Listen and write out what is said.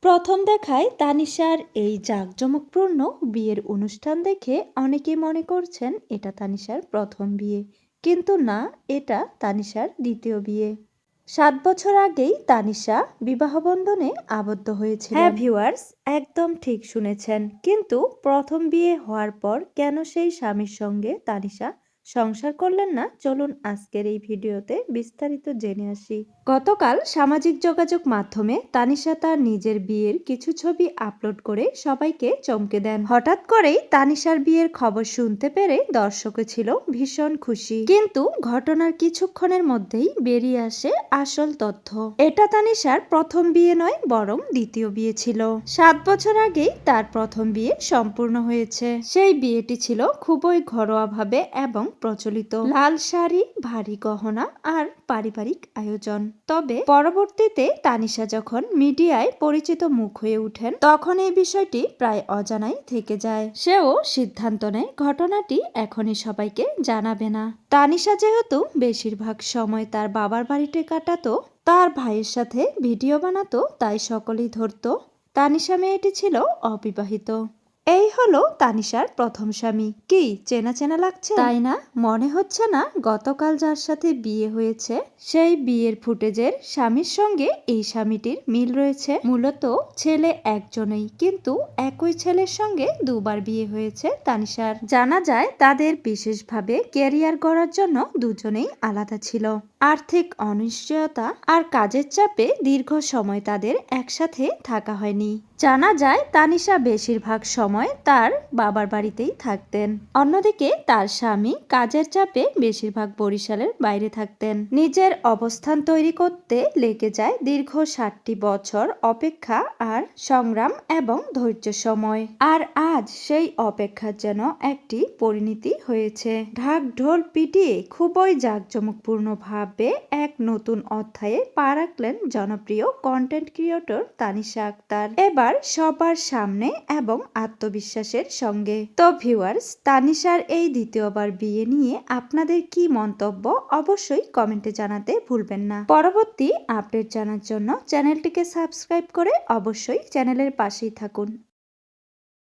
প্রথম দেখায় তানিশার এই জাঁকজমকপূর্ণ বিয়ের অনুষ্ঠান দেখে অনেকেই মনে করছেন এটা তানিশার প্রথম বিয়ে, কিন্তু না, এটা তানিশার দ্বিতীয় বিয়ে। 7 বছর আগেই তানিশা বিবাহবন্ধনে আবদ্ধ হয়েছিল। হ্যাঁ ভিউয়ার্স, একদম ঠিক শুনেছেন, কিন্তু প্রথম বিয়ে হওয়ার পর কেন সেই স্বামীর সঙ্গে তানিশা সংসার করলেন না, চলুন আজকের এই ভিডিওতে বিস্তারিত জেনে আসি। গতকাল সামাজিক যোগাযোগ মাধ্যমে তানিশা তার নিজের বিয়ের কিছু ছবি আপলোড করে সবাইকে চমকে দেন। হঠাৎ করেই তানিশার বিয়ের খবর শুনতে পেরে দর্শকে ছিল ভীষণ খুশি, কিন্তু ঘটনার কিছুক্ষণের মধ্যেই বেরিয়ে আসে আসল তথ্য। এটা তানিশার প্রথম বিয়ে নয়, বরং দ্বিতীয় বিয়ে ছিল। 7 বছর আগেই তার প্রথম বিয়ে সম্পূর্ণ হয়েছে। সেই বিয়েটি ছিল খুবই ঘরোয়াভাবে এবং প্রচলিত, লাল শাড়ি, ভারী গহনা আর পারিবারিক আয়োজন। তবে পরবর্তীতে তানিশা যখন মিডিয়ায় পরিচিত মুখ হয়ে ওঠেন, তখন এই বিষয়টি প্রায় অজানাই থেকে যায়। সেও সিদ্ধান্ত নেয় ঘটনাটি এখনই সবাইকে জানাবে না। তানিশা যেহেতু বেশিরভাগ সময় তার বাবার বাড়িতে কাটাতো, তার ভাইয়ের সাথে ভিডিও বানাতো, তাই সকলেই ধরতো তানিশা মেয়েটি ছিল অবিবাহিত। এই হলো তানিশার প্রথম স্বামী। কি চেনা চেনা লাগছে, তাই না? মনে হচ্ছে না গতকাল যার সাথে বিয়ে হয়েছে সেই বিয়ের ফুটেজের স্বামীর সঙ্গে এই স্বামীটির মিল রয়েছে। মূলত ছেলে একজনেই, কিন্তু একই ছেলের সঙ্গে দুবার বিয়ে হয়েছে তানিশার। জানা যায় তাদের বিশেষভাবে ক্যারিয়ার গড়ার জন্য দুজনেই আলাদা ছিল। আর্থিক অনিশ্চয়তা আর কাজের চাপে দীর্ঘ সময় তাদের একসাথে থাকা হয়নি। জানা যায় তানিশা বেশিরভাগ সময় তার বাবার বাড়িতেই থাকতেন। অন্যদিকে তার স্বামী কাজের চাপে বেশিরভাগ বরিশালের বাইরে থাকতেন। নিজের অবস্থান তৈরি করতে লেগে যায় দীর্ঘ 7টি বছর অপেক্ষা আর সংগ্রাম এবং ধৈর্য সময়। আর আজ সেই অপেক্ষার যেন একটি পরিণতি হয়েছে। ঢাক ঢোল পিটিয়ে খুবই জাঁকজমকপূর্ণ ভাবে এক নতুন অধ্যায়ে পা রাখলেন জনপ্রিয় কন্টেন্ট ক্রিয়েটর তানিশা আক্তার। এবার সবার সামনে এবং আত্মবিশ্বাসের সঙ্গে। তো ভিউয়ার্স, তানিশার এই দ্বিতীয়বার বিয়ে নিয়ে আপনাদের কি মন্তব্য অবশ্যই কমেন্টে জানাতে ভুলবেন না। পরবর্তী আপডেট জানার জন্য চ্যানেলটিকে সাবস্ক্রাইব করে অবশ্যই চ্যানেলের পাশেই থাকুন।